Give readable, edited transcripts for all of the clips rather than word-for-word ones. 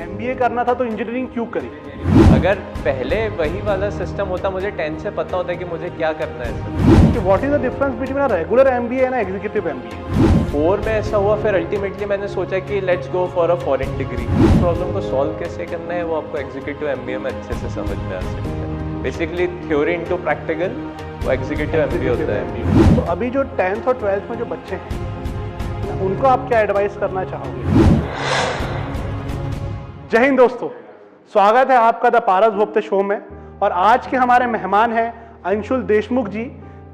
MBA करना था तो इंजीनियरिंग क्यों करी? अगर पहले वही वाला सिस्टम होता, मुझे 10 से पता होता कि मुझे क्या करना है सर। कि what is the difference between a regular MBA and executive MBA? 4 में ऐसा हुआ, फिर अल्टीमेटली मैंने सोचा कि let's go for a foreign degree. Problem को सॉल्व कैसे करना है वो आपको एग्जीक्यूटिव एमबीए में अच्छे से समझ में आ सकता है। बेसिकली थ्योरी इनटू प्रैक्टिकल, वो एग्जीक्यूटिव एमबीए होता है। तो अभी जो 10th और 12th में जो बच्चे हैं उनको आप क्या एडवाइस करना चाहोगे? जय हिंद दोस्तों, स्वागत है आपका द पारस भोपते शो में। और आज के हमारे मेहमान हैं अंशुल देशमुख जी,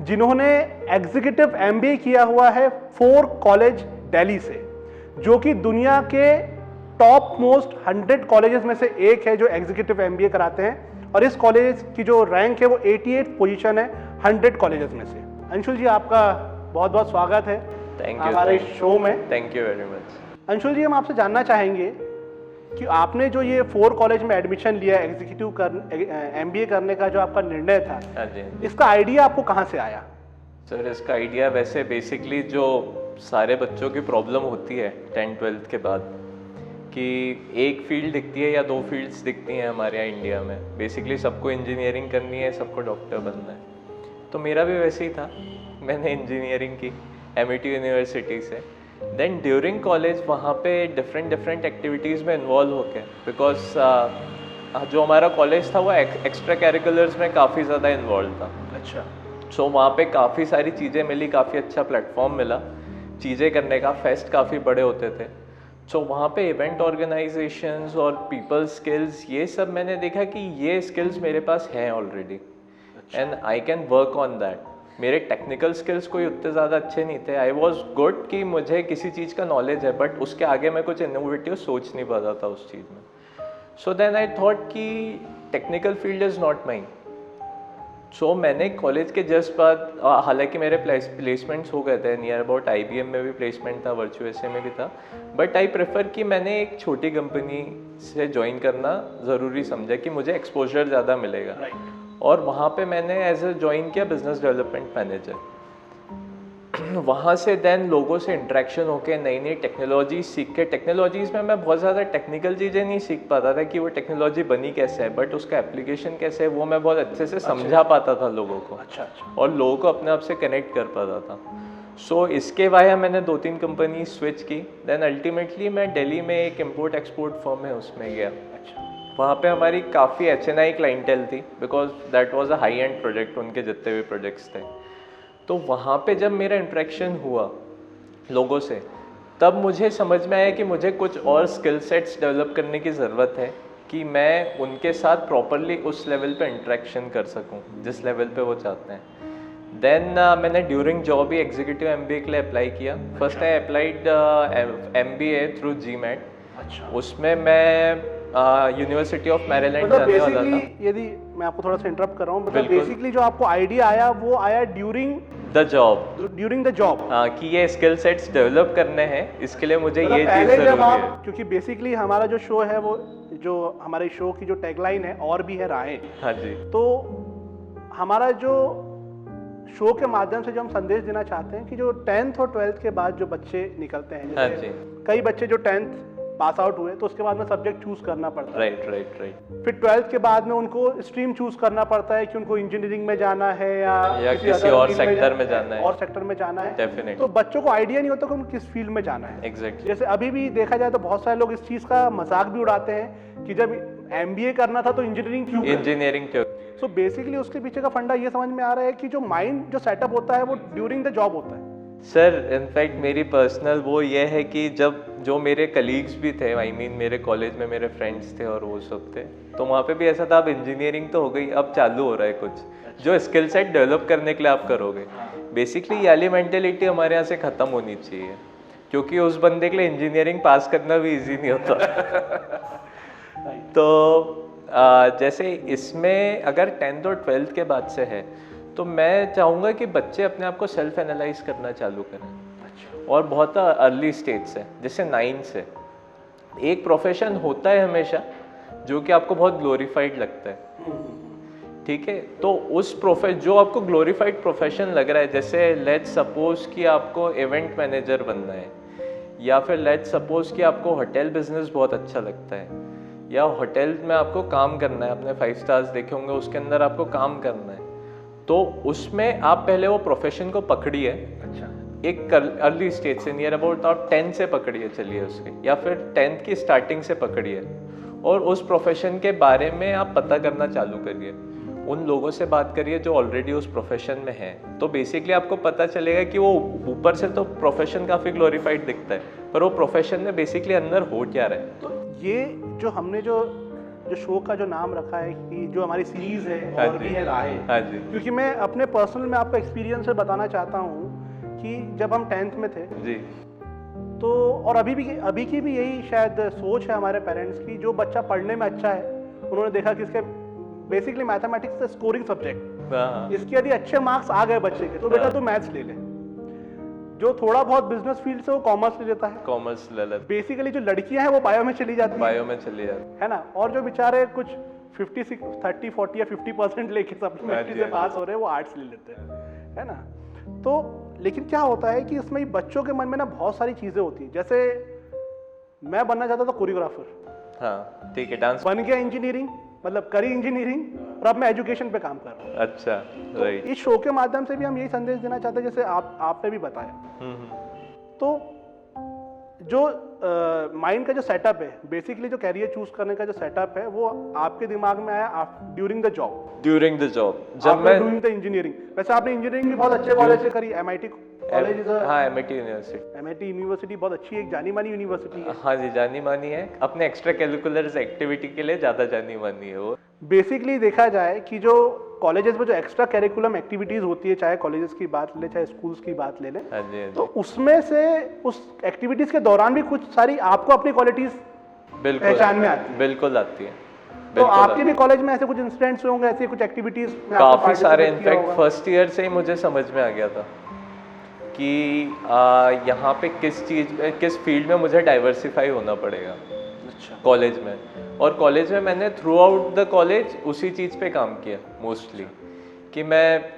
जिन्होंने एग्जीक्यूटिव एमबीए किया हुआ है 4 कॉलेज दिल्ली से, जो कि दुनिया के टॉप मोस्ट 100 कॉलेजेस में से एक है जो एग्जीक्यूटिव एमबीए कराते हैं। और इस कॉलेज की जो रैंक है वो 88 पोजीशन है 100 कॉलेजेस में से। अंशुल जी, आपका बहुत बहुत स्वागत है थैंक यू हमारे शो में। Thank you very much. Anshul ji, हम आपसे जानना चाहेंगे कि आपने जो ये 4 कॉलेज में एडमिशन लिया एग्जीक्यूटिव एमबीए करने का जो आपका निर्णय था, हाँ जी। इसका आइडिया आपको कहाँ से आया? सर, इसका आइडिया वैसे बेसिकली जो सारे बच्चों की प्रॉब्लम होती है 10-12 के बाद, कि एक फील्ड दिखती है या 2 फील्ड्स दिखती हैं हमारे यहाँ इंडिया में। बेसिकली सबको इंजीनियरिंग करनी है, सबको डॉक्टर बनना है। तो मेरा भी वैसे ही था, मैंने इंजीनियरिंग की एमआईटी यूनिवर्सिटी से। देन ड्यूरिंग कॉलेज वहाँ पे डिफरेंट एक्टिविटीज़ में इन्वॉल्व हो गए, बिकॉज जो हमारा कॉलेज था वो एक्स्ट्रा कैरिकुलर्स में काफ़ी ज़्यादा इन्वॉल्व था। अच्छा। सो वहाँ पे काफ़ी सारी चीज़ें मिली, काफ़ी अच्छा प्लेटफॉर्म मिला चीज़ें करने का। फेस्ट काफ़ी बड़े होते थे। सो वहाँ पे इवेंट ऑर्गेनाइजेशंस और पीपल स्किल्स, ये सब मैंने देखा कि ये स्किल्स मेरे पास हैं already and I can work on that. मेरे टेक्निकल स्किल्स कोई उतने ज़्यादा अच्छे नहीं थे। आई वॉज गुड कि मुझे किसी चीज़ का नॉलेज है, बट उसके आगे मैं कुछ इनोवेटिव सोच नहीं पाता था उस चीज़ में। सो देन आई थॉट कि technical field is not mine. So मैंने कॉलेज के जस्ट बाद, हालांकि मेरे प्लेसमेंट्स हो गए थे, नियर अबाउट IBM में भी प्लेसमेंट था, वर्चुअल में भी था, बट आई प्रेफर कि मैंने एक छोटी कंपनी से ज्वाइन करना ज़रूरी समझा कि मुझे एक्सपोजर ज़्यादा मिलेगा। और वहाँ पे मैंने एज ए ज्वाइन किया बिजनेस डेवलपमेंट मैनेजर। वहाँ से देन लोगों से इंटरेक्शन होके नई नई टेक्नोलॉजी सीख के, टेक्नोलॉजीज़ में मैं बहुत ज़्यादा टेक्निकल चीज़ें नहीं सीख पाता था कि वो टेक्नोलॉजी बनी कैसे है, बट उसका एप्लीकेशन कैसे है वो मैं बहुत अच्छे से समझा पाता था लोगों को। अच्छा। और लोगों को अपने आप से कनेक्ट कर पाता था। सो इसके वाया मैंने 2-3 कंपनी स्विच की। देन अल्टीमेटली मैं दिल्ली में एक इम्पोर्ट एक्सपोर्ट फर्म है उसमें गया। वहाँ पे हमारी काफ़ी HNI क्लाइंटेल थी, because that was a high and project, उनके जितने भी प्रोजेक्ट्स थे। तो वहाँ पे जब मेरा इंटरेक्शन हुआ लोगों से, तब मुझे समझ में आया कि मुझे कुछ और स्किल सेट्स डेवलप करने की ज़रूरत है कि मैं उनके साथ प्रॉपरली उस लेवल पे इंटरेक्शन कर सकूँ जिस लेवल पे वो चाहते हैं। देन मैंने ड्यूरिंग जॉब ही एग्जीक्यूटिव एमबीए के लिए अप्लाई किया। First I applied MBA through GMAT। अच्छा। उसमें मैं यूनिवर्सिटी ऑफ मैरीलैंड जाने वाला था। यदि मैं आपको थोड़ा सा इंटरप्ट कर रहा हूँ, बिल्कुल। बेसिकली जो आपको आइडिया आया वो आया ड्यूरिंग द जॉब। हाँ, कि ये स्किल सेट्स डेवलप करने हैं, इसके लिए मुझे ये चीज़ ज़रूरी है। क्योंकि बेसिकली हमारा जो शो है वो, जो हमारे शो की जो टैगलाइन है, और भी है राहें। हाँ जी। तो हमारा जो शो के माध्यम से जो हम संदेश देना चाहते हैं कि जो 10th और 12th के बाद जो बच्चे निकलते हैं, हाँ जैसे जी। कई बच्चे जो 10th पास आउट हुए तो उसके बाद में सब्जेक्ट चूज करना पड़ता है। राइट। फिर 12th के बाद में उनको स्ट्रीम चूज करना पड़ता है कि उनको इंजीनियरिंग में जाना है या किसी और सेक्टर में जाना है। और सेक्टर में जाना है। डेफिनेटली। तो बच्चों को आइडिया नहीं होता कि उनको किस फील्ड में जाना है। एग्जैक्टली। जैसे अभी भी देखा जाए तो बहुत सारे लोग इस चीज का मजाक भी उड़ाते हैं कि जब MBA करना था तो इंजीनियरिंग क्यों? सो बेसिकली उसके पीछे का फंडा ये समझ में आ रहा है कि जो माइंड जो सेटअप होता है वो ड्यूरिंग द जॉब होता है। सर, इनफैक्ट मेरी पर्सनल वो ये है कि जब जो मेरे कलीग्स भी थे, मेरे कॉलेज में मेरे फ्रेंड्स थे और वो सब थे, तो वहाँ पे भी ऐसा था, अब इंजीनियरिंग तो हो गई, अब चालू हो रहा है कुछ जो स्किल सेट डेवलप करने के लिए आप करोगे। बेसिकली ये वाली मेंटेलिटी हमारे यहाँ से ख़त्म होनी चाहिए, क्योंकि उस बंदे के लिए इंजीनियरिंग पास करना भी ईजी नहीं होता। तो जैसे इसमें अगर 10th और 12th के बाद से है, तो मैं चाहूँगा कि बच्चे अपने आप को सेल्फ एनालाइज करना चालू करें। और बहुत अर्ली स्टेज से, जैसे 9 से। एक प्रोफेशन होता है हमेशा जो कि आपको बहुत ग्लोरीफाइड लगता है, ठीक है? तो उस जो आपको ग्लोरीफाइड प्रोफेशन लग रहा है, जैसे लेट्स सपोज कि आपको इवेंट मैनेजर बनना है, या फिर लेट्स सपोज कि आपको होटल बिजनेस बहुत अच्छा लगता है, या होटल में आपको काम करना है, आपने 5 स्टार्स देखे होंगे, उसके अंदर आपको काम करना है, तो उसमें आप पहले वो प्रोफेशन को पकड़िए। अच्छा। एक अर्ली स्टेज से, नियर अबाउट आप 10 से पकड़िए चलिए उसके, या फिर 10th की स्टार्टिंग से पकड़िए, और उस प्रोफेशन के बारे में आप पता करना चालू करिए। उन लोगों से बात करिए जो ऑलरेडी उस प्रोफेशन में हैं, तो बेसिकली आपको पता चलेगा कि वो ऊपर से तो प्रोफेशन काफ़ी ग्लोरीफाइड दिखता है, पर वो प्रोफेशन में बेसिकली अंदर हो क्या रहा है। तो ये जो हमने जो शो का जो नाम रखा है कि जो हमारी सीरीज है हाँ और जी। भी है राहें, हाँ जी क्योंकि मैं अपने पर्सनल में आपको एक्सपीरियंस से बताना चाहता हूँ कि जब हम 10th में थे जी। तो, और अभी की भी यही शायद सोच है हमारे पेरेंट्स की, जो बच्चा पढ़ने में अच्छा है उन्होंने देखा कि इसके बेसिकली मैथमेटिक्स से स्कोरिंग सब्जेक्ट, हाँ इसके यदि अच्छे मार्क्स आ गए बच्चे के तो बेटा तू मैथ्स ले ले। जो थोड़ा बहुत बिजनेस फील्ड से वो कॉमर्स ले लेता है। कॉमर्स ले लेते, बेसिकली जो लड़कियां हैं वो बायो में चली जाती हैं, बायो में चली जाती। है ना, और जो बेचारे कुछ 50 30 40 या 50% लेके सप्लीमेंट्री से पास हो रहे हैं वो आर्ट्स ले लेते हैं, है ना। तो लेकिन क्या होता है कि इसमें बच्चों के मन में ना बहुत सारी चीजें होती हैं। जैसे मैं बनना चाहता था कोरियोग्राफर, हाँ ठीक है, डांस। बन गया इंजीनियरिंग, मतलब करी इंजीनियरिंग, और अब मैं एजुकेशन पे काम कर रहा हूँ। अच्छा, राइट। इस शो के माध्यम से भी हम यही संदेश देना चाहते हैं, जैसे आपने भी बताया। तो जो माइंड का जो सेटअप है, बेसिकली जो कैरियर चूज करने का जो सेटअप है वो आपके दिमाग में आया during the job. During the job, जब मैं डूइंग द इंजीनियरिंग। वैसे आपने इंजीनियरिंग भी बहुत अच्छे कॉलेज से करी, MIT कॉलेज इज हाँ MIT यूनिवर्सिटी। MIT यूनिवर्सिटी बहुत अच्छी एक जानी मानी यूनिवर्सिटी है। हाँ जी, जानी मानी है, अपने एक्स्ट्रा कैरिकुलर एक्टिविटी के लिए ज़्यादा जानी मानी है वो। बेसिकली देखा जाए कि जो कॉलेजेस में जो एक्स्ट्रा कैरिकुलम एक्टिविटीज होती है, चाहे कॉलेजेस की बात ले चाहे स्कूल्स की बात ले लें, हाँ जी, हाँ जी। तो उसमें से उस एक्टिविटीज के दौरान भी कुछ सारी आपको अपनी क्वालिटीज बिल्कुल पहचान में आती है। बिल्कुल आती है। तो आपके भी कॉलेज में ऐसे कुछ इंसिडेंट्स होंगे, ऐसे कुछ एक्टिविटीज में आपको काफ़ी सारे, participate किया इनफैक्ट होगा? फर्स्ट ईयर से ही मुझे समझ में आ गया था कि यहाँ पे किस चीज़ में, किस फील्ड में मुझे डाइवर्सिफाई होना पड़ेगा। अच्छा। कॉलेज में, और कॉलेज में मैंने थ्रू आउट द कॉलेज उसी चीज़ पे काम किया मोस्टली, कि मैं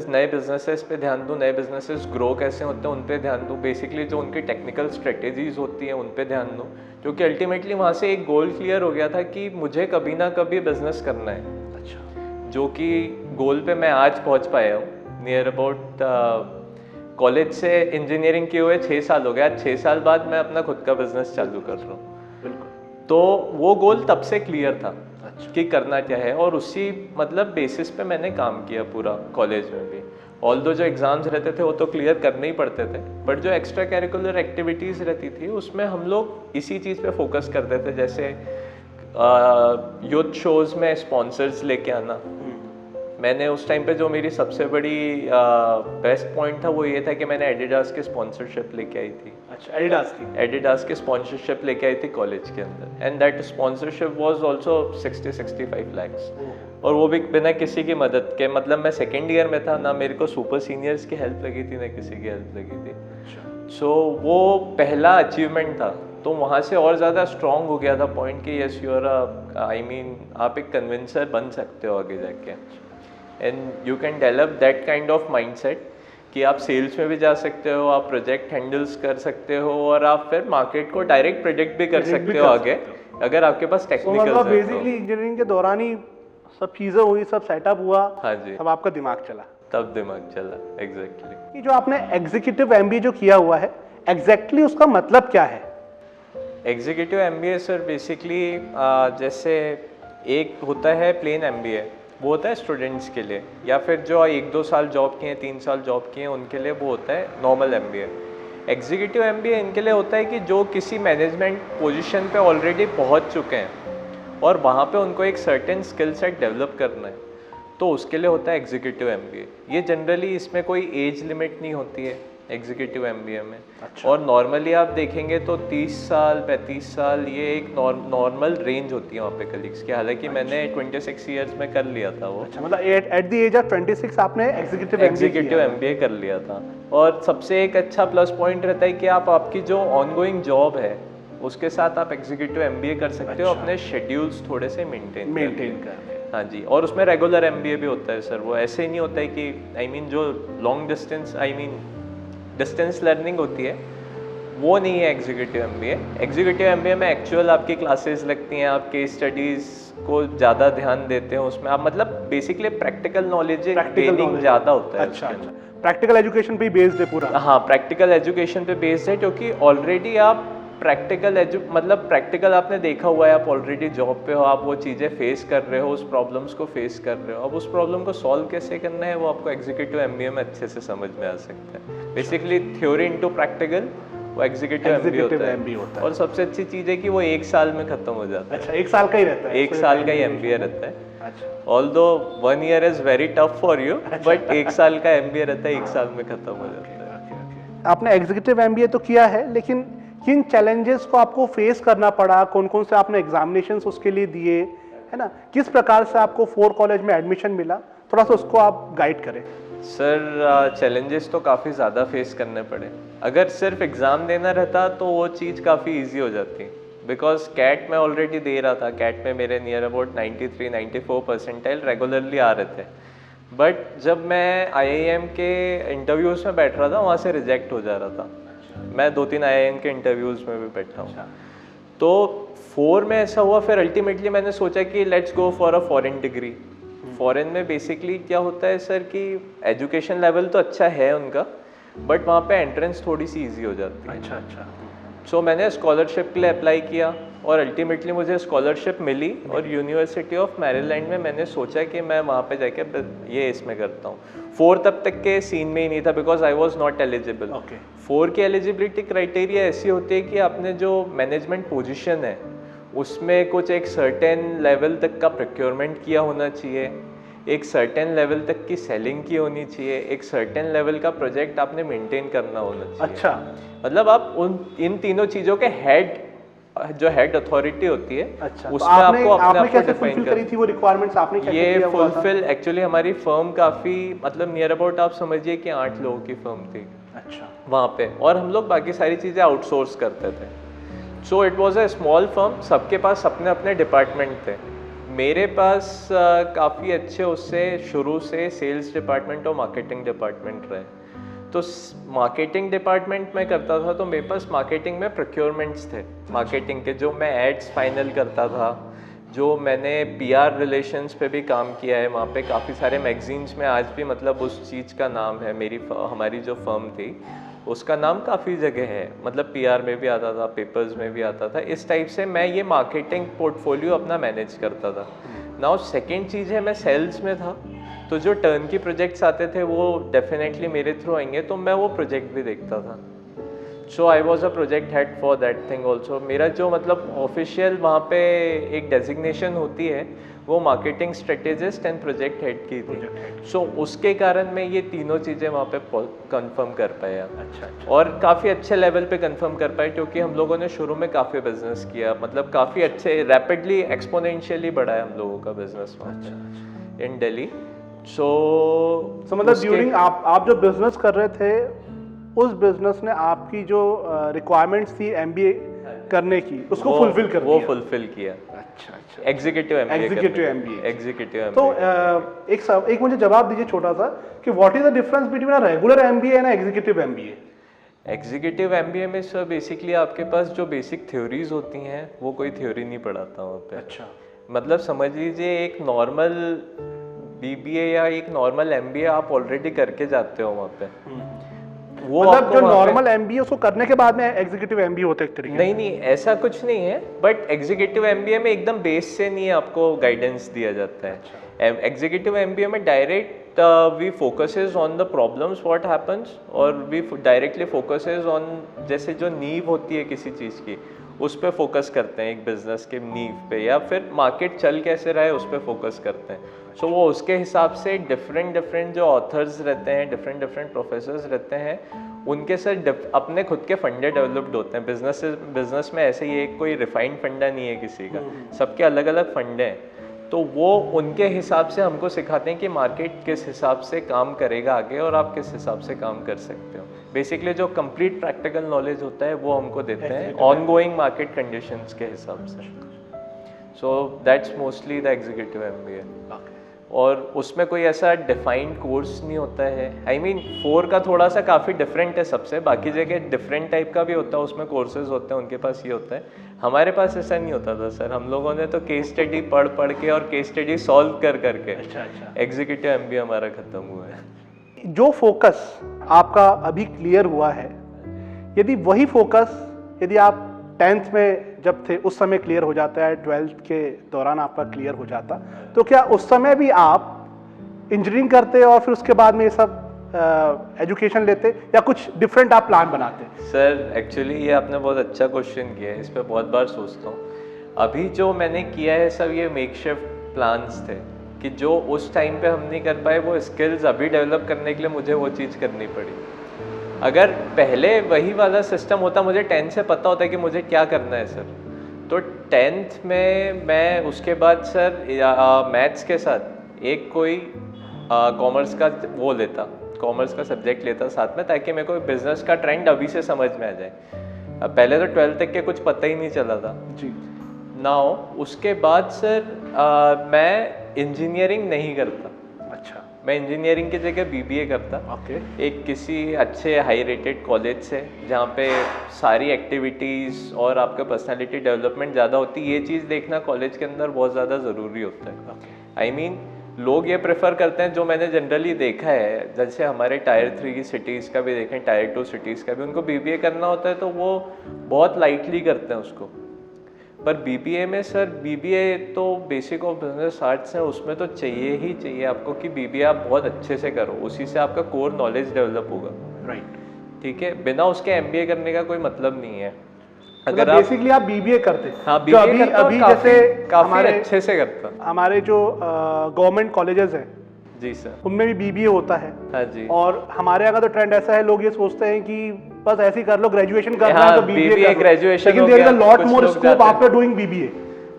नए बिजनेसेस पे ध्यान दूँ, नए बिजनेसेस ग्रो कैसे होते हैं उन पे ध्यान दूँ, बेसिकली जो उनकी टेक्निकल स्ट्रेटेजीज होती हैं उन पे ध्यान दूँ, क्योंकि अल्टीमेटली वहाँ से एक गोल क्लियर हो गया था कि मुझे कभी ना कभी बिजनेस करना है। अच्छा। जो कि गोल पे मैं आज पहुँच पाया हूँ। नियर अबाउट कॉलेज से इंजीनियरिंग किए हुए 6 साल हो गया, 6 साल बाद मैं अपना खुद का बिजनेस चालू कर रहा हूँ। बिल्कुल। तो वो गोल तब से क्लियर था अच्छा। कि करना क्या है, और उसी मतलब बेसिस पे मैंने काम किया पूरा कॉलेज में भी। ऑल्दो जो एग्ज़ाम्स रहते थे वो तो क्लियर करने ही पड़ते थे, बट जो एक्स्ट्रा कैरिकुलर एक्टिविटीज़ रहती थी उसमें हम लोग इसी चीज़ पे फोकस करते थे। जैसे यूथ शोज़ में स्पॉन्सर्स लेके आना। मैंने उस टाइम पे जो मेरी सबसे बड़ी बेस्ट पॉइंट था वो ये था कि मैंने एडिडास की स्पॉन्सरशिप लेके आई थी। अच्छा, एडिडास की स्पॉन्सरशिप लेके आई थी कॉलेज के अंदर, and that sponsorship was also 60-65 lakhs, और वो भी बिना किसी की मदद के। मतलब मैं सेकेंड ईयर में था, ना मेरे को सुपर सीनियर्स की हेल्प लगी थी ना किसी की हेल्प लगी थी। सो वो पहला अचीवमेंट था, तो वहाँ से और ज़्यादा स्ट्रॉन्ग हो गया था पॉइंट कि yes you are I mean आप एक कन्विंसर बन सकते हो आगे जाके, and you can develop that kind of mindset कि आप सेल्स में भी जा सकते हो, आप प्रोजेक्ट हैंडल्स कर सकते हो, और आप फिर मार्केट को डायरेक्ट प्रोजेक्ट भी कर सकते हो आगे, अगर आपके पास टेक्निकल मतलब बेसिकली इंजीनियरिंग के दौरान ही सब चीज़ें हुई, सब सेटअप हुआ। हाँ जी, तब आपका दिमाग चला। तब दिमाग चला, एग्जैक्टली। कि जो आपने एग्जीक्यूटिव MBA जो किया हुआ है, एग्जैक्टली उसका मतलब क्या है? एग्जीक्यूटिव MBA सर बेसिकली जैसे एक होता है प्लेन MBA, वो होता है स्टूडेंट्स के लिए, या फिर जो 1-2 साल जॉब किए, 3 साल जॉब किए उनके लिए वो होता है नॉर्मल MBA। एग्जीक्यूटिव MBA इनके लिए होता है कि जो किसी मैनेजमेंट पोजीशन पे ऑलरेडी पहुंच चुके हैं और वहाँ पे उनको एक सर्टेन स्किल सेट डेवलप करना है, तो उसके लिए होता है एग्जीक्यूटिव MBA। ये जनरली इसमें कोई एज लिमिट नहीं होती है एग्जीक्यूटिव MBA में। अच्छा। और नॉर्मली आप देखेंगे तो 30 साल 35 साल ये एक नॉर्मल रेंज होती है वहाँ पे कलीग्स की। हालांकि मैंने 26 ईयर्स में कर लिया था वो। अच्छा, मतलब एट द एज ऑफ 26 आपने एग्जीक्यूटिव MBA कर लिया था। और सबसे एक अच्छा प्लस पॉइंट रहता है कि आप आपकी जो ऑनगोइंग जॉब है उसके साथ आप एग्जीक्यूटिव MBA कर सकते हो, अपने शेड्यूल्स थोड़े से मेंटेन कर। हाँ जी, और उसमें रेगुलर MBA भी होता है सर। वो ऐसे ही नहीं होता है कि जो लॉन्ग डिस्टेंस डिस्टेंस लर्निंग होती है वो नहीं है एग्जीक्यूटिव एमबीए। एग्जीक्यूटिव एमबीए में एक्चुअल आपकी क्लासेस लगती हैं, आप केस स्टडीज को ज़्यादा ध्यान देते हैं उसमें, आप मतलब बेसिकली प्रैक्टिकल नॉलेज गेनिंग ज़्यादा होता है। अच्छा अच्छा, प्रैक्टिकल एजुकेशन पे बेस्ड है पूरा। हाँ, प्रैक्टिकल एजुकेशन पे बेस्ड है, क्योंकि ऑलरेडी आप मतलब प्रैक्टिकल आपने देखा हुआ है, आप ऑलरेडी जॉब पे हो, आप वो चीज़ें फेस कर रहे हो, उस प्रॉब्लम्स को फेस कर रहे हो। अब उस प्रॉब्लम को सॉल्व कैसे करना है वो आपको एग्जीक्यूटिव एमबीए में अच्छे से समझ में आ सकता है। बेसिकली थ्योरी इनटू प्रैक्टिकल वो एग्जीक्यूटिव एमबीए होता है। और सबसे अच्छी चीज़ है कि वो 1 साल में खत्म हो जाता है। अच्छा, 1 साल का ही रहता है? 1 साल का ही एमबीए रहता है। अच्छा, although 1 year is very tough for you, but 1 साल का एमबीए रहता है, 1 साल में खत्म हो जाता है। आपने एग्जीक्यूटिव एमबीए तो किया है, लेकिन किन चैलेंजेस को आपको फेस करना पड़ा, कौन कौन से आपने एग्जामिनेशंस उसके लिए दिए, है ना, किस प्रकार से आपको 4 कॉलेज में एडमिशन मिला, थोड़ा सा उसको आप गाइड करें। सर चैलेंजेस तो काफ़ी ज़्यादा फेस करने पड़े। अगर सिर्फ एग्ज़ाम देना रहता तो वो चीज़ काफ़ी इजी हो जाती, बिकॉज कैट में ऑलरेडी दे रहा था। कैट में मेरे नियर अबाउट 93-94 परसेंटाइल रेगुलरली आ रहे थे, बट जब मैं IIM के इंटरव्यूज़ में बैठ रहा था वहाँ से रिजेक्ट हो जा रहा था। मैं 2-3 IIM के इंटरव्यूज़ में भी बैठा हूँ। तो 4 में ऐसा हुआ, फिर अल्टीमेटली मैंने सोचा कि let's go for a foreign degree. Foreign में बेसिकली क्या होता है सर कि एजुकेशन लेवल तो अच्छा है उनका, बट वहाँ पे एंट्रेंस थोड़ी सी इजी हो जाती है। अच्छा अच्छा। सो मैंने स्कॉलरशिप के लिए अप्लाई किया और अल्टीमेटली मुझे स्कॉलरशिप मिली, और यूनिवर्सिटी ऑफ मैरीलैंड में मैंने सोचा कि मैं वहाँ पे जाके ये इसमें करता हूँ। 4 तब तक के सीन में ही नहीं था, because I was not eligible. 4 की एलिजिबिलिटी क्राइटेरिया ऐसी होती है कि आपने जो मैनेजमेंट पोजीशन है उसमें कुछ एक सर्टेन लेवल तक का प्रोक्योरमेंट किया होना चाहिए, एक सर्टेन लेवल तक की सेलिंग की होनी चाहिए, एक सर्टेन लेवल का प्रोजेक्ट आपने मेंटेन करना होना चाहिए। अच्छा, मतलब आप इन तीनों चीज़ों के हेड अथॉरिटी होती है। अच्छा, उसमें तो आपने अपने आप को कैसे डिफाइन फुलफिल करी थी वो रिक्वायरमेंट्स, आपने कैसे ये किया हुआ था? फुलफिल एक्चुअली हमारी फर्म काफ़ी मतलब नियर अबाउट आप समझिए कि 8 लोगों की फर्म थी अच्छा, वहाँ वहाँ पे, और हम लोग बाकी सारी चीज़ें आउटसोर्स करते थे। So it was a small firm, सबके पास अपने अपने डिपार्टमेंट थे। मेरे पास काफ़ी अच्छे उससे शुरू से सेल्स डिपार्टमेंट और मार्केटिंग डिपार्टमेंट रहे। तो मार्केटिंग डिपार्टमेंट में करता था, तो मेरे पास मार्केटिंग में प्रोक्योरमेंट्स थे मार्केटिंग के, जो मैं एड्स फाइनल करता था, जो मैंने PR रिलेशंस पे भी काम किया है। वहाँ पे काफ़ी सारे मैगजीन्स में आज भी मतलब उस चीज़ का नाम है। हमारी जो फर्म थी उसका नाम काफ़ी जगह है, मतलब PR में भी आता था, पेपर्स में भी आता था। इस टाइप से मैं ये मार्केटिंग पोर्टफोलियो अपना मैनेज करता था। नाउ सेकेंड चीज़ है, मैं सेल्स में था, तो जो टर्न की प्रोजेक्ट्स आते थे वो डेफिनेटली मेरे थ्रू आएंगे, तो मैं वो प्रोजेक्ट भी देखता था। So I was a project head for that thing also. मेरा जो मतलब ऑफिशियल वहाँ पे एक डेजिग्नेशन होती है वो marketing strategist and project head की थी। सो उसके कारण मैं ये तीनों चीज़ें वहाँ पे कंफर्म कर पाया। अच्छा। और काफ़ी अच्छे लेवल पे कंफर्म कर पाए, क्योंकि हम लोगों ने शुरू में काफ़ी बिजनेस किया, मतलब काफ़ी अच्छे रैपिडली एक्सपोनेंशियली बढ़ा है हम लोगों का बिजनेस वहाँ पे इन दिल्ली। सो मतलब ड्यूरिंग आप जो बिजनेस कर रहे थे, उस बिजनेस ने आपकी जो रिक्वायरमेंट्स थी MBA करने की, उसको फुलफिल कर दिया। वो फुलफिल किया। अच्छा अच्छा, एग्जीक्यूटिव MBA। तो एक मुझे जवाब दीजिए छोटा सा कि what is the difference between a regular MBA and executive MBA? Executive MBA में सर बेसिकली आपके पास जो बेसिक थ्योरीज होती हैं वो कोई थ्योरी नहीं पढ़ाता वहाँ पे। अच्छा, मतलब समझ लीजिए एक नॉर्मल BBA या एक नॉर्मल MBA आप ऑलरेडी करके जाते हो वहाँ पे। वो मतलब जो नॉर्मल MBA उसको करने के बाद में एग्जीक्यूटिव MBA होता है एक तरीके नहीं ऐसा कुछ नहीं है, बट एग्जीक्यूटिव MBA में एकदम बेस से नहीं आपको गाइडेंस दिया जाता है। एग्जीक्यूटिव MBA में direct we focuses on the problems what happens, और वी डायरेक्टली फोकसेस ऑन जैसे जो नींव होती है किसी चीज़ की, उस पर फोकस करते हैं, एक बिजनेस के नींव पे, या फिर मार्केट चल कैसे रहा है उस पर फोकस करते हैं। सो वो उसके हिसाब से डिफरेंट जो ऑथर्स रहते हैं, डिफरेंट प्रोफेसर्स रहते हैं, उनके सर अपने खुद के फंडे डेवलप्ड होते हैं। बिजनेस में ऐसे ही एक कोई रिफाइंड फंडा नहीं है किसी का, सबके अलग अलग फंडे हैं। तो वो उनके हिसाब से हमको सिखाते हैं कि मार्केट किस हिसाब से काम करेगा आगे, और आप किस हिसाब से काम कर सकते हो। बेसिकली जो कंप्लीट प्रैक्टिकल नॉलेज होता है वो हमको देते हैं ऑन गोइंग मार्केट कंडीशंस के हिसाब से। So that's mostly the executive MBA। और उसमें कोई ऐसा डिफाइंड कोर्स नहीं होता है। आई मीन 4 का थोड़ा सा काफ़ी डिफरेंट है सबसे, बाकी जगह डिफरेंट टाइप का भी होता है, उसमें कोर्सेज होते हैं, उनके पास ये होता है। हमारे पास ऐसा नहीं होता था सर, हम लोगों ने तो केस स्टडी पढ़ पढ़ के और केस स्टडी सॉल्व कर करके एग्जीक्यूटिव एमबीए हमारा ख़त्म हुआ है। जो फोकस आपका अभी क्लियर हुआ है, यदि वही फोकस यदि आप 10th में जब थे उस समय क्लियर हो जाता है, 12th के दौरान आपका क्लियर हो जाता, तो क्या उस समय भी आप इंजीनियरिंग करते और फिर उसके बाद में ये सब एजुकेशन लेते या कुछ डिफरेंट आप प्लान बनाते? सर एक्चुअली ये आपने बहुत अच्छा क्वेश्चन किया है, इस पर बहुत बार सोचता हूँ। अभी जो मैंने किया है सब ये मेकशिफ्ट प्लान्स थे कि जो उस टाइम पे हम नहीं कर पाए वो स्किल्स अभी डेवलप करने के लिए मुझे वो चीज़ करनी पड़ी। अगर पहले वही वाला सिस्टम होता, मुझे 10 से पता होता है कि मुझे क्या करना है सर, तो 10th में मैं उसके बाद सर मैथ्स के साथ एक कोई कॉमर्स का वो लेता, कॉमर्स का सब्जेक्ट लेता साथ में, ताकि मेरे को बिजनेस का ट्रेंड अभी से समझ में आ जाए। अब पहले तो 12th तक के कुछ पता ही नहीं चला था जी। नाउ उसके बाद सर मैं इंजीनियरिंग नहीं करता। अच्छा। मैं इंजीनियरिंग की जगह बीबीए करता। ओके। एक किसी अच्छे हाई रेटेड कॉलेज से, जहाँ पे सारी एक्टिविटीज़ और आपका पर्सनालिटी डेवलपमेंट ज़्यादा होती है। ये चीज़ देखना कॉलेज के अंदर बहुत ज़्यादा ज़रूरी होता है। आई मीन लोग ये प्रेफर करते हैं, जो मैंने जनरली देखा है, जैसे हमारे टायर 3 की सिटीज़ का भी देखें, टायर 2 सिटीज़ का भी, उनको बीबीए करना होता है तो वो बहुत लाइटली करते हैं उसको। पर बीबीए में सर, बीबीए तो बेसिक ऑफ बिजनेस आर्ट्स है, उसमें तो चाहिए ही चाहिए आपको कि बीबीए आप बहुत अच्छे से करो, उसी से आपका कोर नॉलेज डेवलप होगा। राइट। ठीक है, बिना उसके एमबीए करने का कोई मतलब नहीं है। अगर आप बेसिकली आप बीबीए करते, हाँ बीबीए करता, अभी जैसे काफी हमारे अच्छे से करता। हमारे जो गवर्नमेंट कॉलेजेस हैं जी सर, उनमें भी बीबीए होता है। हाँ जी। और हमारे यहाँ का तो ट्रेंड ऐसा है, लोग ये सोचते हैं कि बस ऐसे ही कर लो, ग्रेजुएशन करना है हाँ, तो बीबीए ग्रेजुएशन, लेकिन there is a lot more scope after doing BBA.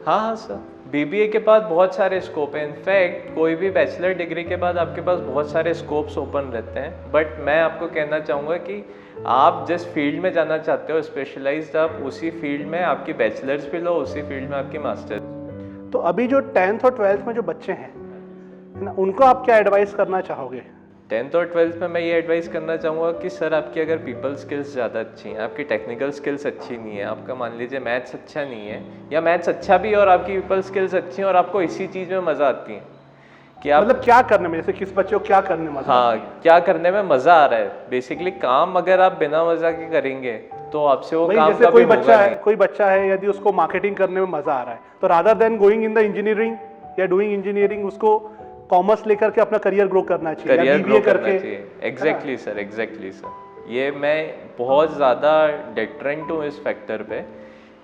हाँ हाँ सर, बीबीए के बाद बहुत सारे स्कोप हैं। इनफैक्ट कोई भी बैचलर डिग्री के बाद आपके पास बहुत सारे स्कोप्स ओपन रहते हैं। बट मैं आपको कहना चाहूँगा कि आप जिस फील्ड में जाना चाहते हो स्पेशलाइज्ड, आप उसी फील्ड में आपकी बैचलर्स भी लो, उसी फील्ड में आपकी मास्टर्स। तो अभी जो 10th और 12th में जो बच्चे हैं ना, उनको आप क्या एडवाइस करना चाहोगे? 10th और 12th में मैं ये एडवाइस करना चाहूँगा कि सर आपकी अगर पीपल स्किल्स ज़्यादा अच्छी हैं, आपकी टेक्निकल स्किल्स अच्छी नहीं है, आपका मान लीजिए मैथ्स अच्छा नहीं है, या मैथ्स अच्छा भी है और आपकी पीपल स्किल्स अच्छी हैं और आपको इसी चीज़ में मज़ा आती है कि आप मतलब क्या करने में, जैसे किस बच्चे को क्या करने में मज़ा? हाँ, क्या करने में मज़ा आ रहा है। बेसिकली काम अगर आप बिना मज़ा के करेंगे तो आपसे वो काम जैसे कभी कोई बच्चा है यदि उसको मार्केटिंग करने में मज़ा आ रहा है, तो rather than going in the engineering या डूइंग इंजीनियरिंग, उसको कॉमर्स लेकर के अपना करियर ग्रो करना चाहिए, करियर ग्रो करना करके। चाहिए। एग्जैक्टली सर, एग्जैक्टली सर, ये मैं बहुत ज़्यादा डिटरेंट हूँ इस फैक्टर पे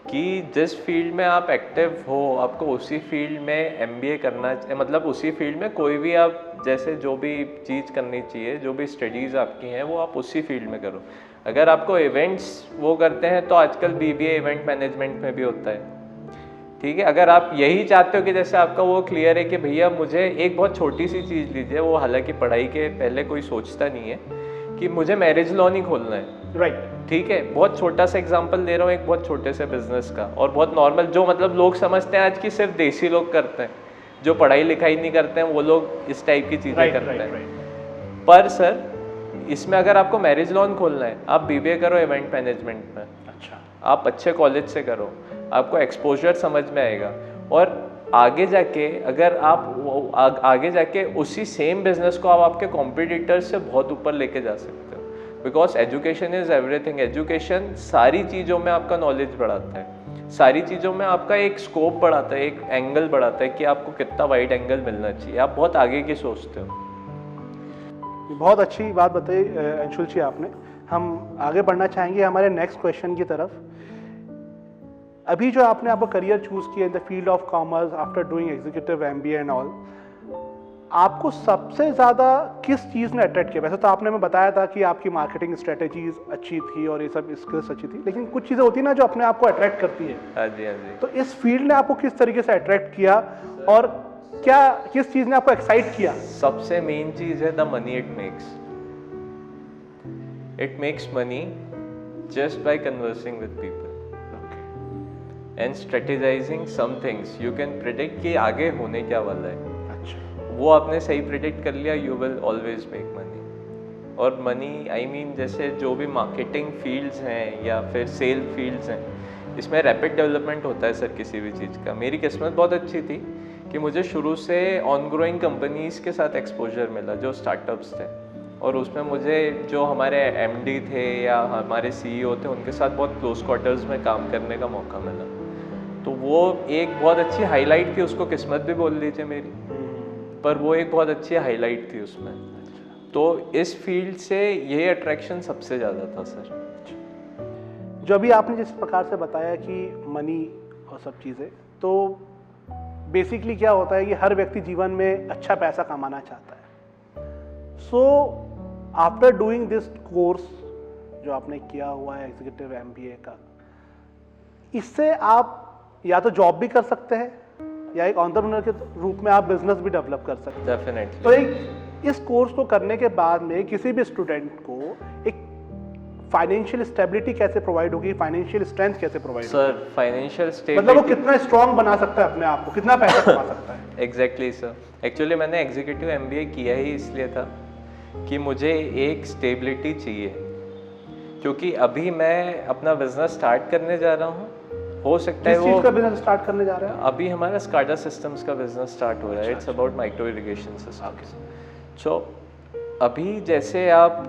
कि जिस फील्ड में आप एक्टिव हो, आपको उसी फील्ड में एमबीए करना, मतलब उसी फील्ड में कोई भी आप जैसे जो भी चीज़ करनी चाहिए, जो भी स्टडीज़ आपकी हैं वो आप उसी फील्ड में करो। अगर आपको इवेंट्स वो करते हैं तो आजकल बीबीए इवेंट मैनेजमेंट में भी होता है। ठीक है, अगर आप यही चाहते हो कि जैसे आपका वो क्लियर है कि भैया मुझे एक बहुत छोटी सी चीज़ लीजिए, वो हालांकि पढ़ाई के पहले कोई सोचता नहीं है कि मुझे मैरिज लॉ नहीं खोलना है। राइट। ठीक है, बहुत छोटा सा एग्जांपल दे रहा हूँ एक बहुत छोटे से बिजनेस का, और बहुत नॉर्मल, जो मतलब लोग समझते हैं आज की सिर्फ देसी लोग करते हैं, जो पढ़ाई लिखाई नहीं करते हैं वो लोग इस टाइप की चीज़ें करते हैं। पर सर इसमें अगर आपको मैरिज लॉन खोलना है, आप बीबीए करो इवेंट मैनेजमेंट में। अच्छा। आप अच्छे कॉलेज से करो, आपको एक्सपोजर समझ में आएगा, और आगे जाके अगर आप आगे जाके उसी सेम बिजनेस को आप आपके कॉम्पिटिटर्स से बहुत ऊपर लेके जा सकते हो। Because education is everything. Education सारी चीज़ों में आपका नॉलेज बढ़ाता है, सारी चीज़ों में आपका एक स्कोप बढ़ाता है, एक एंगल बढ़ाता है कि आपको कितना वाइड एंगल मिलना चाहिए। आप बहुत आगे की सोचते हो। बहुत अच्छी बात बताई अंशुल जी आपने। हम आगे बढ़ना चाहेंगे हमारे नेक्स्ट क्वेश्चन की तरफ। अभी जो आपने आपका करियर चूज किया in the field of commerce after doing executive MBA and all, आपको सबसे ज़्यादा किस चीज़ ने अट्रैक्ट किया? वैसे तो आपने हमें बताया था कि आपकी मार्केटिंग स्ट्रेटेजीज अच्छी थी और ये सब स्किल्स अच्छी थी, लेकिन कुछ चीज़ें होती है ना जो अपने आप को अट्रैक्ट करती है। हाँ जी, हाँ जी। तो इस फील्ड ने आपको किस तरीके से अट्रैक्ट किया और क्या किस चीज़ ने आपको एक्साइट किया? सबसे मेन चीज़ है the money it makes. It makes money just by conversing with people and strategizing some things. You can predict कि आगे होने क्या वाला है। अच्छा। वो आपने सही प्रेडिक्ट कर लिया, you will always make money. और मनी आई मीन जैसे जो भी मार्केटिंग फील्ड्स हैं या फिर सेल फील्ड्स हैं, इसमें रैपिड डेवलपमेंट होता है सर किसी भी चीज़ का। मेरी किस्मत बहुत अच्छी थी कि मुझे शुरू से ऑन ग्रोइंग कंपनीज़ के साथ एक्सपोजर मिला जो स्टार्टअप्स थे, और उसमें मुझे जो हमारे एमडी थे या हमारे सीईओ थे उनके साथ बहुत क्लोज क्वार्टर्स में काम करने का मौका मिला। तो वो एक बहुत अच्छी हाईलाइट थी, उसको किस्मत भी बोल लीजिए मेरी, पर वो एक बहुत अच्छी हाईलाइट थी उसमें। तो इस फील्ड से ये अट्रैक्शन सबसे ज़्यादा था सर। जो अभी आपने जिस प्रकार से बताया कि मनी और सब चीज़ें, तो बेसिकली क्या होता है कि हर व्यक्ति जीवन में अच्छा पैसा कमाना चाहता है। So after doing this course जो आपने किया हुआ है एग्जीक्यूटिव एमबीए का, इससे आप या तो जॉब भी कर सकते हैं या एक एंटरप्रेन्योर के रूप में आप बिजनेस भी डेवलप कर सकते हैं। डेफिनेटली। तो एक इस कोर्स को करने के बाद में किसी भी स्टूडेंट को एक फाइनेंशियल स्टेबिलिटी कैसे प्रोवाइड होगी, फाइनेंशियल स्ट्रेंथ कैसे प्रोवाइड होगी? सर फाइनेंशियल मतलब स्टेबिलिटी वो कितना स्ट्रांग बना सकता है अपने आप को, कितना पैसा कमा सकता है? Exactly sir. एक्चुअली मैंने एग्जीक्यूटिव एमबीए किया ही इसलिए था कि मुझे एक स्टेबिलिटी चाहिए, क्योंकि अभी मैं अपना बिजनेस स्टार्ट करने जा रहा हूँ। हो सकता है किस चीज़ का बिजनेस स्टार्ट करने जा रहे हैं? अभी हमारा स्काडा सिस्टम्स का बिजनेस स्टार्ट हो रहा है। It's about micro irrigation systems. So अभी जैसे आप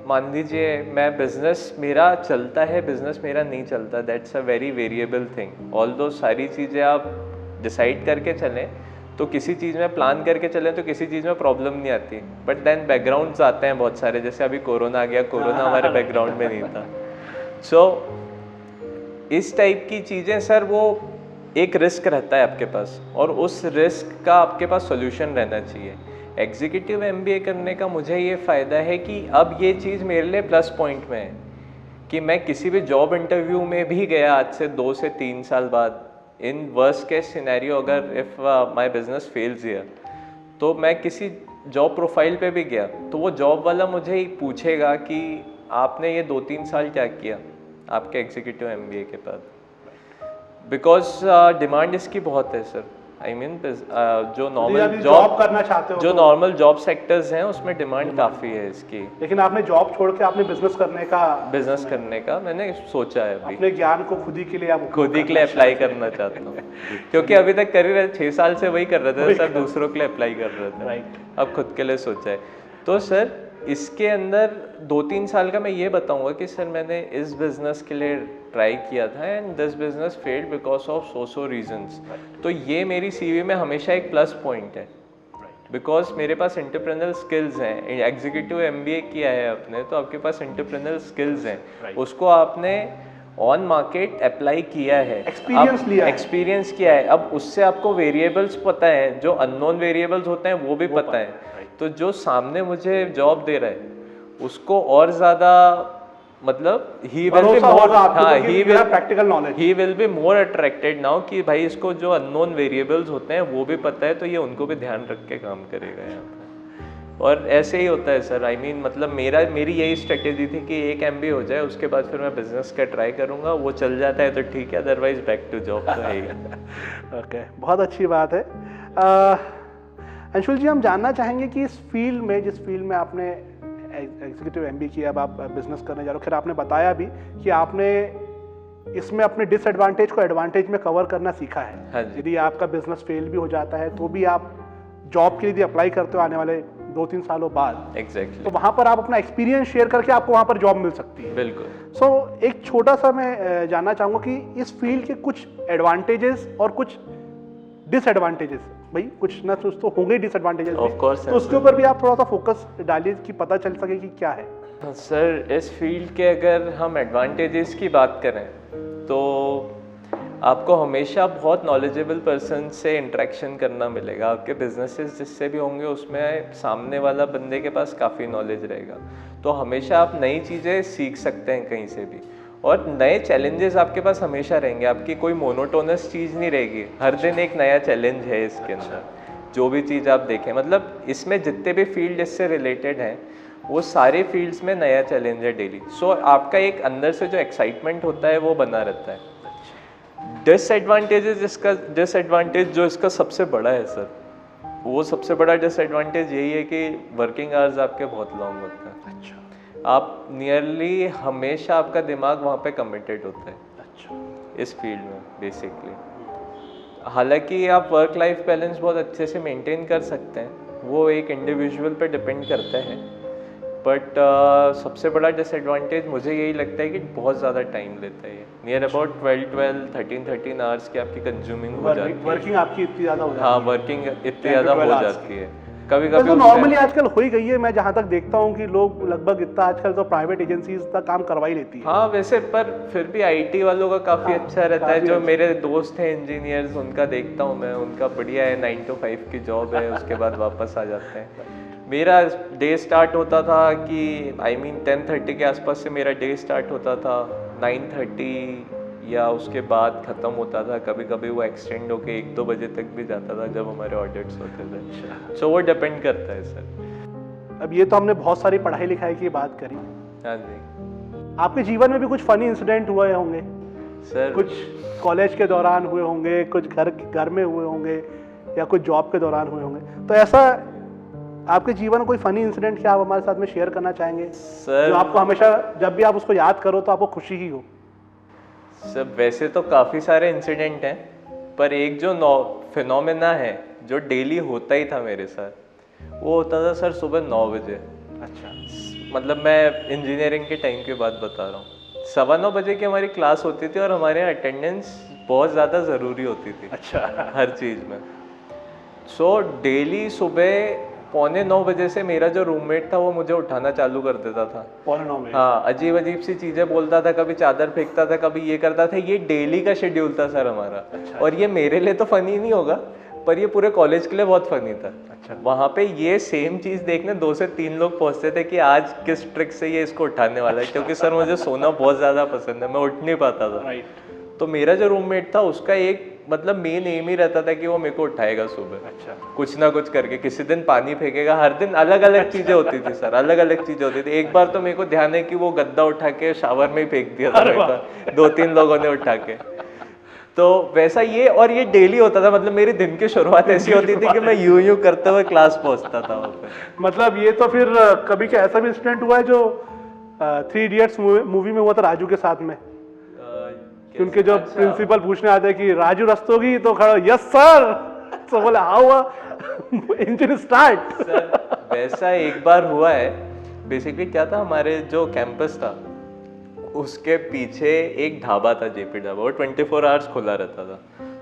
मान लीजिए मैं बिजनेस मेरा चलता है, बिजनेस मेरा नहीं चलता, that's a very variable thing. Although सारी चीज़ें आप डिसाइड करके चलें, तो किसी चीज़ में प्लान करके चलें तो किसी चीज़ में प्रॉब्लम नहीं आती, बट देन बैकग्राउंड्स आते हैं बहुत सारे। जैसे अभी कोरोना आ गया, कोरोना हमारे बैकग्राउंड में नहीं था। सो इस टाइप की चीज़ें सर, वो एक रिस्क रहता है आपके पास, और उस रिस्क का आपके पास सोल्यूशन रहना चाहिए। एग्जीक्यूटिव एमबीए करने का मुझे ये फ़ायदा है कि अब ये चीज़ मेरे लिए प्लस पॉइंट में है कि मैं किसी भी जॉब इंटरव्यू में भी गया आज से 2 से 3 साल बाद, इन वर्स्ट केस सिनेरियो अगर if my business fails here, तो मैं किसी जॉब प्रोफाइल पे भी गया तो वो जॉब वाला मुझे ही पूछेगा कि आपने ये 2-3 साल क्या किया आपके एग्जीक्यूटिव एमबीए के बाद, बिकॉज डिमांड इसकी बहुत है सर। आई मीन जो नॉर्मल जॉब करना चाहते हो, जो नॉर्मल जॉब सेक्टर्स हैं उसमें डिमांड काफ़ी है इसकी। लेकिन आपने जॉब छोड़ के आपने बिजनेस करने का मैंने सोचा है अभी। अपने ज्ञान को खुद ही के लिए आप खुद ही के लिए अप्लाई करना चाहता हूँ क्योंकि अभी तक कर ही रहे 6 साल से वही कर रहे थे सर, दूसरों के लिए अप्लाई कर रहे थे। राइट। अब खुद के लिए सोचा है। तो सर इसके अंदर 2-3 साल का मैं ये बताऊंगा कि सर मैंने इस बिज़नेस के लिए ट्राई किया था and this business failed because of so reasons. तो ये मेरी सीवी में हमेशा एक प्लस पॉइंट है, बिकॉज मेरे पास एंटरप्रेन्योरल स्किल्स हैं। एग्जीक्यूटिव एमबीए किया है आपने, तो आपके पास एंटरप्रेन्योरल स्किल्स हैं, उसको आपने ऑन मार्केट अप्लाई किया है, एक्सपीरियंस किया है। अब उससे आपको वेरिएबल्स पता है, जो अननोन वेरिएबल्स होते हैं वो भी पता है। तो जो सामने मुझे जॉब दे रहा है उसको और ज़्यादा मतलब he will be more attracted now कि भाई इसको जो अननोन वेरिएबल्स होते हैं वो भी पता है, तो ये उनको भी ध्यान रख के काम करेगा यहाँ पे। और ऐसे ही होता है सर। आई मीन मतलब मेरी यही स्ट्रेटेजी थी कि एक एमबीए हो जाए, उसके बाद फिर मैं बिजनेस का ट्राई करूँगा। वो चल जाता है तो ठीक है, अदरवाइज बैक टू जॉब तो है ही। ओके, बहुत अच्छी बात है। अंशुल जी, हम जानना चाहेंगे कि इस फील्ड में, जिस फील्ड में आपने एग्जीक्यूटिव एमबीए किया, अब आप बिजनेस करने जा रहे हो, खैर आपने बताया भी कि आपने इसमें अपने डिसएडवांटेज को एडवांटेज में कवर करना सीखा है। हाँ, यदि आपका बिजनेस फेल भी हो जाता है तो भी आप जॉब के लिए यदि अप्लाई करते हो आने वाले 2-3 सालों बाद, एग्जैक्टली, तो वहाँ पर आप अपना एक्सपीरियंस शेयर करके आपको वहाँ पर जॉब मिल सकती है। बिल्कुल। सो एक छोटा सा मैं जानना चाहूँगा कि इस फील्ड के कुछ एडवांटेजेस और कुछ डिसएडवांटेजेस, भाई कुछ ना कुछ तो होंगे डिसएडवांटेजेस, ऑफ कोर्स, तो उसके ऊपर भी आप थोड़ा सा फोकस डालिए कि पता चल सके कि क्या है। सर इस फील्ड के अगर हम एडवांटेजेस की बात करें तो आपको हमेशा बहुत नॉलेजेबल पर्सन से इंटरेक्शन करना मिलेगा। आपके बिजनेसेस जिससे भी होंगे उसमें सामने वाला बंदे के पास काफ़ी नॉलेज रहेगा, तो हमेशा आप नई चीज़ें सीख सकते हैं कहीं से भी, और नए चैलेंजेस आपके पास हमेशा रहेंगे। आपकी कोई मोनोटोनस चीज़ नहीं रहेगी, हर दिन एक नया चैलेंज है इसके अंदर। जो भी चीज़ आप देखें, मतलब इसमें जितने भी फील्ड इससे रिलेटेड हैं वो सारे फील्ड्स में नया चैलेंज है डेली। सो आपका एक अंदर से जो एक्साइटमेंट होता है वो बना रहता है। डिसएडवांटेज जो इसका सबसे बड़ा है सर, वो सबसे बड़ा डिसएडवांटेज यही है कि वर्किंग आवर्स आपके बहुत लॉन्ग होते हैं। अच्छा। आप नियरली हमेशा आपका दिमाग वहाँ पे कमिटेड होता है अच्छा। इस फील्ड में बेसिकली। हालांकि आप वर्क लाइफ बैलेंस बहुत अच्छे से मेंटेन कर सकते हैं, वो एक इंडिविजुअल पे डिपेंड करता है, बट सबसे बड़ा डिसएडवांटेज मुझे यही लगता है कि बहुत ज़्यादा टाइम लेता है ये। नियर अबाउट 13 आवर्स की आपकी कंज्यूमिंग हो जाती है। वर्किंग आपकी इतनी ज़्यादा हो जाती है। हाँ, वर्किंग इतनी ज़्यादा हो जाती है कभी तो कभी। नॉर्मली आजकल हो ही गई है, मैं जहाँ तक देखता हूँ कि लोग लगभग इतना आजकल तो प्राइवेट एजेंसीज तक काम करवा ही लेती है। हाँ वैसे, पर फिर भी आईटी वालों का काफ़ी अच्छा रहता है। काफी जो अच्छा। मेरे दोस्त हैं इंजीनियर्स, उनका देखता हूँ मैं, उनका बढ़िया है, 9 to 5 की जॉब है, उसके बाद वापस आ जाते हैं। मेरा डे स्टार्ट होता था कि 10:30 के आसपास से मेरा डे स्टार्ट होता था, 9:30 या उसके बाद ख़त्म होता था। कभी कभी वो एक्सटेंड होके 1-2 बजे तक भी जाता था जब हमारे ऑडिट्स होते थे। सो वो डिपेंड करता है सर। अब ये तो हमने बहुत सारी पढ़ाई लिखाई की बात करी, हाँ जी आपके जीवन में भी कुछ फनी इंसिडेंट हुए होंगे, सर। कुछ कॉलेज के दौरान हुए होंगे, कुछ घर में हुए होंगे, या कुछ जॉब के दौरान हुए होंगे। तो ऐसा आपके जीवन में कोई फनी इंसिडेंट क्या आप हमारे साथ में शेयर करना चाहेंगे सर जो आपको हमेशा जब भी आप उसको याद करो तो आपको खुशी ही हो? सब वैसे तो काफ़ी सारे इंसिडेंट हैं, पर एक जो फिनोमेना है जो डेली होता ही था मेरे साथ, वो होता था सर सुबह 9 बजे। अच्छा। मतलब मैं इंजीनियरिंग के टाइम की बात बता रहा हूँ। 9:15 बजे की हमारी क्लास होती थी और हमारे यहाँ अटेंडेंस बहुत ज़्यादा ज़रूरी होती थी। अच्छा। हर चीज़ में। सो डेली सुबह 8:45 बजे से मेरा जो रूममेट था वो मुझे उठाना चालू कर देता था। 9:15 बजे? हाँ, अजीब अजीब सी चीज़ें बोलता था, कभी चादर फेंकता था, कभी ये करता था। ये डेली का शेड्यूल था सर हमारा। अच्छा। और ये मेरे लिए तो फनी नहीं होगा, पर ये पूरे कॉलेज के लिए बहुत फनी था। अच्छा। वहाँ पे ये सेम चीज़ देखने 2 से 3 लोग पहुँचते थे कि आज किस ट्रिक से ये इसको उठाने वाला है। क्योंकि सर मुझे सोना बहुत ज़्यादा पसंद है, मैं उठ नहीं पाता था। राइट। तो मेरा जो रूममेट था उसका एक मतलब मेन एम ही रहता था कि वो मेरे को उठाएगा सुबह। अच्छा। कुछ ना कुछ करके, किसी दिन पानी फेंकेगा, हर दिन अलग अलग चीजें होती थी सर, अलग अलग चीजें होती थी। एक बार तो मेरे को ध्यान है कि वो गद्दा उठा के शावर में ही फेंक दिया था मेरे को, 2-3 लोगों ने उठा के। तो वैसा ये, और ये डेली होता था। मतलब मेरी दिन की शुरुआत ऐसी होती थी कि मैं यूं करते हुए क्लास पहुंचता था वहाँ पे। मतलब ये तो फिर कभी क्या ऐसा भी इंसिडेंट हुआ है जो 3 इडियट्स मूवी में हुआ था राजू के साथ में, कि उनके जो प्रिंसिपल पूछने आते हैं कि राजू रस्तोगी, तो खड़ा यस सर, तो बोले हाउ हुआ इंजन स्टार्ट। सर वैसा एक बार हुआ है। बेसिकली क्या था, हमारे जो कैंपस था उसके पीछे एक ढाबा था, जेपी ढाबा, वो 24 आवर्स खुला रहता था।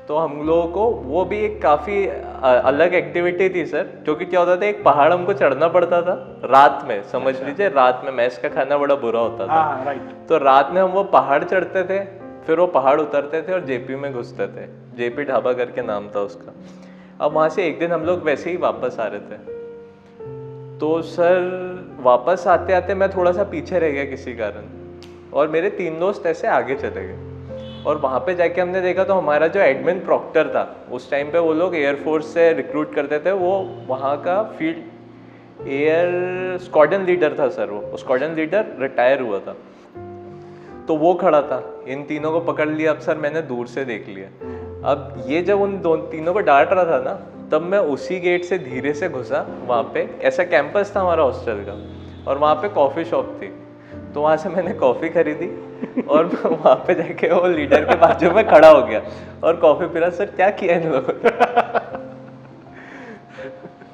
तो हम लोगों को वो भी एक काफ़ी अलग एक्टिविटी थी सर। क्योंकि क्या होता था, एक पहाड़ हमको चढ़ना पड़ता था रात में, समझ लीजिए रात में मैस का खाना बड़ा बुरा होता था। हाँ, राइट। तो रात में हम वो पहाड़ चढ़ते थे, फिर वो पहाड़ उतरते थे और जेपी में घुसते थे। जेपी ढाबा करके नाम था उसका। अब वहाँ से एक दिन हम लोग वैसे ही वापस आ रहे थे, तो सर वापस आते आते मैं थोड़ा सा पीछे रह गया किसी कारण, और मेरे 3 दोस्त ऐसे आगे चले गए। और वहाँ पे जाके हमने देखा तो हमारा जो एडमिन प्रॉक्टर था, उस टाइम पे वो लोग एयरफोर्स से रिक्रूट करते थे, वो वहाँ का फील्ड एयर स्क्वाड्रन लीडर था सर। वो स्क्वाड्रन लीडर रिटायर हुआ था, तो वो खड़ा था। इन तीनों को पकड़ लिया। अब सर मैंने दूर से देख लिया। अब ये जब उन तीनों को डांट रहा था ना, तब मैं उसी गेट से धीरे से घुसा वहाँ पे। ऐसा कैंपस था हमारा हॉस्टल का, और वहाँ पे कॉफ़ी शॉप थी। तो वहाँ से मैंने कॉफ़ी खरीदी और वहाँ पे जाके वो लीडर के बाजू में खड़ा हो गया और कॉफ़ी पीना। सर क्या किया इन लोगों ने?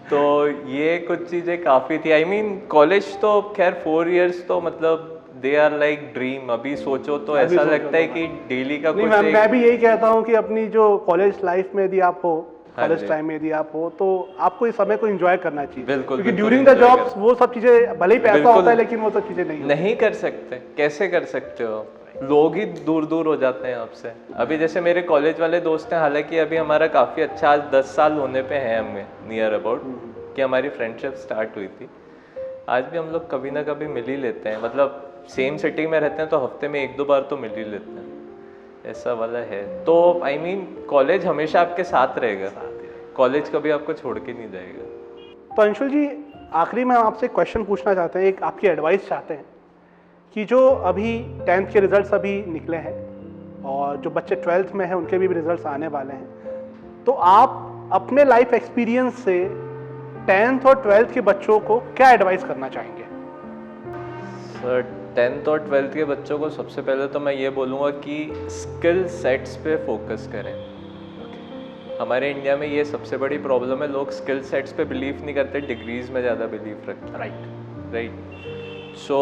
तो ये कुछ चीज़ें काफ़ी थी। कॉलेज तो खैर 4 इयर्स तो मतलब दे आर लाइक ड्रीम। अभी सोचो तो ऐसा लगता है कि डेली का कुछ मैं भी यही कहता हूँ कि अपनी जो कॉलेज लाइफ में यदि आप हो, हाँ कॉलेज जी। टाइम में यदि आप हो, तो आपको इस समय को एंजॉय करना चाहिए। बिल्कुल, क्योंकि बिल्कुल ड्यूरिंग द enjoy जॉब्स वो सब चीजें भले ही पैसा बिल्कुल। होता है, लेकिन वो सब चीजें नहीं कर सकते। कैसे कर सकते हो? लोग ही दूर दूर हो जाते हैं आपसे। अभी जैसे मेरे कॉलेज वाले दोस्त हैं, हालांकि अभी हमारा काफ़ी अच्छा, आज 10 साल होने पे हैं हमें नियर अबाउट, कि हमारी फ्रेंडशिप स्टार्ट हुई थी। आज भी हम लोग कभी ना कभी मिल ही लेते हैं। मतलब सेम सिटी में रहते हैं तो हफ्ते में 1-2 बार तो मिल ही लेते हैं, ऐसा वाला है। तो कॉलेज हमेशा आपके साथ रहेगा। कॉलेज कभी आपको छोड़ के नहीं जाएगा। तो अंशुल जी, आखिरी में हम आपसे क्वेश्चन पूछना चाहते हैं, एक आपकी एडवाइस चाहते हैं कि जो अभी 10th के रिजल्ट्स अभी निकले हैं और जो बच्चे 12th में हैं उनके भी रिजल्ट्स आने वाले हैं, तो आप आप अपने लाइफ एक्सपीरियंस से 10th और 12th के बच्चों को क्या एडवाइस करना चाहेंगे? सर 10th और 12th के बच्चों को सबसे पहले तो मैं ये बोलूँगा कि स्किल सेट्स पे फोकस करें। हमारे इंडिया में ये सबसे बड़ी प्रॉब्लम है, लोग स्किल सेट्स पे बिलीव नहीं करते, डिग्रीज में ज़्यादा बिलीव रखते हैं। राइट। सो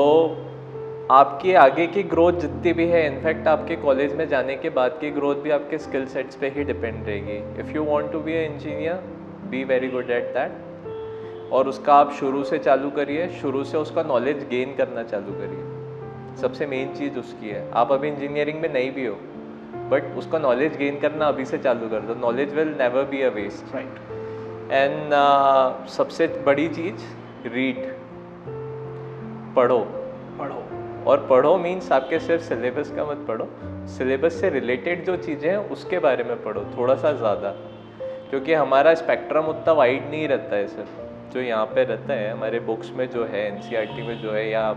आपकी आगे की ग्रोथ जितनी भी है, इनफैक्ट आपके कॉलेज में जाने के बाद की ग्रोथ भी आपके स्किल सेट्स पे ही डिपेंड रहेगी। If you want to be a engineer, be very good at that, और उसका आप शुरू से चालू करिए, शुरू से उसका नॉलेज गेन करना चालू करिए। सबसे मेन चीज़ उसकी है। आप अभी इंजीनियरिंग में नहीं भी हो, बट उसका नॉलेज गेन करना अभी से चालू कर दो। Knowledge will never be a waste. Right. And सबसे बड़ी चीज़, रीड, पढ़ो। और पढ़ो मीन्स आपके सिर्फ सिलेबस का मत पढ़ो, सिलेबस से रिलेटेड जो चीज़ें हैं उसके बारे में पढ़ो थोड़ा सा ज़्यादा, क्योंकि हमारा स्पेक्ट्रम उतना वाइड नहीं रहता है सर। जो यहाँ पे रहता है हमारे बुक्स में जो है, एनसीईआरटी में जो है, या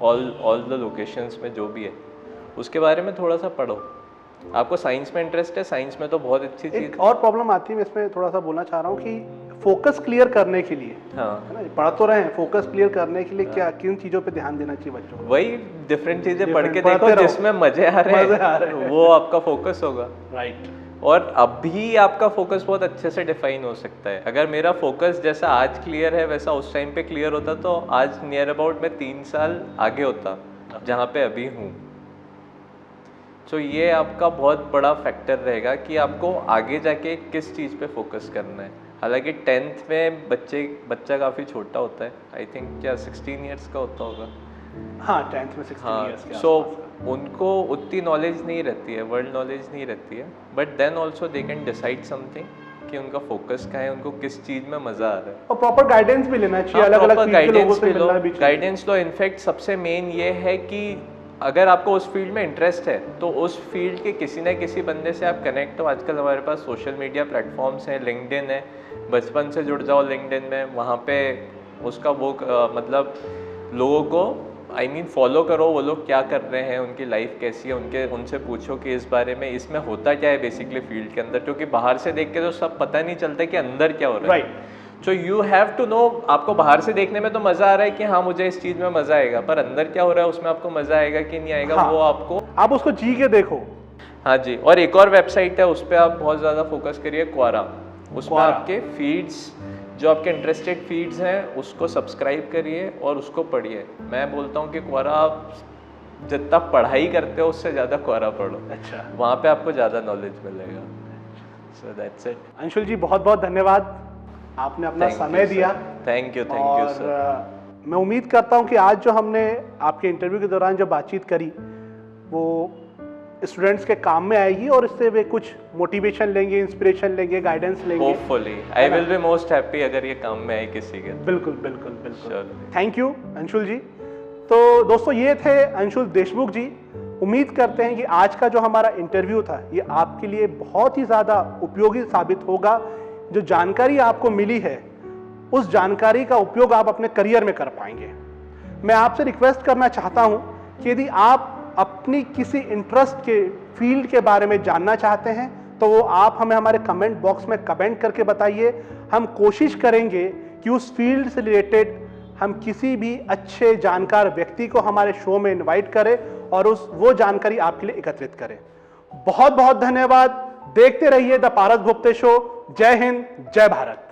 ऑल द लोकेशंस में जो भी है, उसके बारे में थोड़ा सा पढ़ो। आपको साइंस में इंटरेस्ट है, साइंस में तो बहुत अच्छी चीज़। एक और प्रॉब्लम आती है, मैं इसमें थोड़ा सा बोलना चाह रहा हूँ कि फोकस क्लियर करने के लिए, हाँ, है ना, पढ़ तो रहे हैं, फोकस क्लियर करने के लिए क्या किन चीज़ों पे ध्यान देना चाहिए बच्चों को? वही डिफरेंट चीज़ें पढ़ के पढ़ते देखो रहो। जिसमें मजे आ रहे हैं, वो आपका फोकस होगा। राइट। और अभी आपका फोकस बहुत अच्छे से डिफाइन हो सकता है। अगर मेरा फोकस जैसा आज क्लियर है वैसा उस टाइम पे क्लियर होता, तो आज नियर अबाउट मैं 3 साल आगे होता जहाँ पे अभी हूँ। तो ये आपका बहुत बड़ा फैक्टर रहेगा कि आपको आगे जाके किस चीज़ पे फोकस करना है। हालांकि 10th में बच्चा काफ़ी छोटा होता है, आई थिंक क्या 16 ईयर्स का होता होगा। हाँ, 10th में 16 हाँ, years के सो आसपास का। उनको उतनी नॉलेज नहीं रहती है, वर्ल्ड नॉलेज नहीं रहती है, but then also they can decide something कि उनका फोकस क्या है, उनको किस चीज़ में मज़ा आ रहा है। और प्रॉपर गाइडेंस भी लेना चाहिए, अलग अलग फील्ड के लोगों से मिलना भी चाहिए। गाइडेंस लो। इनफैक्ट सबसे मेन ये है कि अगर आपको उस फील्ड में इंटरेस्ट है तो उस फील्ड के किसी न किसी बंदे से आप कनेक्ट हो। आजकल हमारे पास सोशल मीडिया प्लेटफॉर्म्स हैं, लिंक्डइन है, बचपन से जुड़ जाओ लिंक्डइन में, वहाँ पे उसका वो मतलब लोगों को फॉलो करो, वो लोग क्या कर रहे हैं, उनकी लाइफ कैसी है, उनसे पूछो कि इस बारे में, इसमें होता क्या है बेसिकली फील्ड के अंदर, क्योंकि बाहर से देख के तो सब पता नहीं चलता कि अंदर क्या हो रहा है। So you have to know. आपको बाहर से देखने में तो मज़ा आ रहा है कि हाँ मुझे इस चीज़ में मज़ा आएगा, पर अंदर क्या हो रहा है उसमें आपको मज़ा आएगा कि नहीं आएगा, हाँ, वो आप उसको जी के देखो। हाँ जी। और एक और वेबसाइट है, उस पर आप बहुत ज़्यादा फोकस करिए, क्वारा। उसमें आपके फीड्स, जो आपके इंटरेस्टेड फीड्स हैं, उसको सब्सक्राइब करिए और उसको पढ़िए। मैं बोलता हूँ कि क्वारा आप जितना पढ़ाई करते हो उससे ज़्यादा क्वारा पढ़ो। अच्छा, वहाँ पे आपको ज़्यादा नॉलेज मिलेगा। So that's it. Anshul ji बहुत बहुत धन्यवाद, आपने अपना समय दिया। थैंक यू और सर। मैं उम्मीद करता हूँ कि आज जो हमने आपके इंटरव्यू के दौरान जो बातचीत करी वो स्टूडेंट्स के काम में आएगी और इससे वे कुछ मोटिवेशन लेंगे, इंस्पिरेशन लेंगे, गाइडेंस लेंगे। Hopefully I will be most happy अगर ये काम में आए किसी के। बिल्कुल बिल्कुल बिल्कुल। Surely. थैंक यू अंशुल जी। तो दोस्तों ये थे अंशुल देशमुख जी। उम्मीद करते हैं कि आज का जो हमारा इंटरव्यू था ये आपके लिए बहुत ही ज़्यादा उपयोगी साबित होगा। जो जानकारी आपको मिली है उस जानकारी का उपयोग आप अपने करियर में कर पाएंगे। मैं आपसे रिक्वेस्ट करना चाहता हूं कि यदि आप अपनी किसी इंटरेस्ट के फील्ड के बारे में जानना चाहते हैं तो वो आप हमें हमारे कमेंट बॉक्स में कमेंट करके बताइए। हम कोशिश करेंगे कि उस फील्ड से रिलेटेड हम किसी भी अच्छे जानकार व्यक्ति को हमारे शो में इनवाइट करें और वो जानकारी आपके लिए एकत्रित करें। बहुत बहुत धन्यवाद। देखते रहिए द पारस गुप्ते शो। जय हिंद, जय भारत।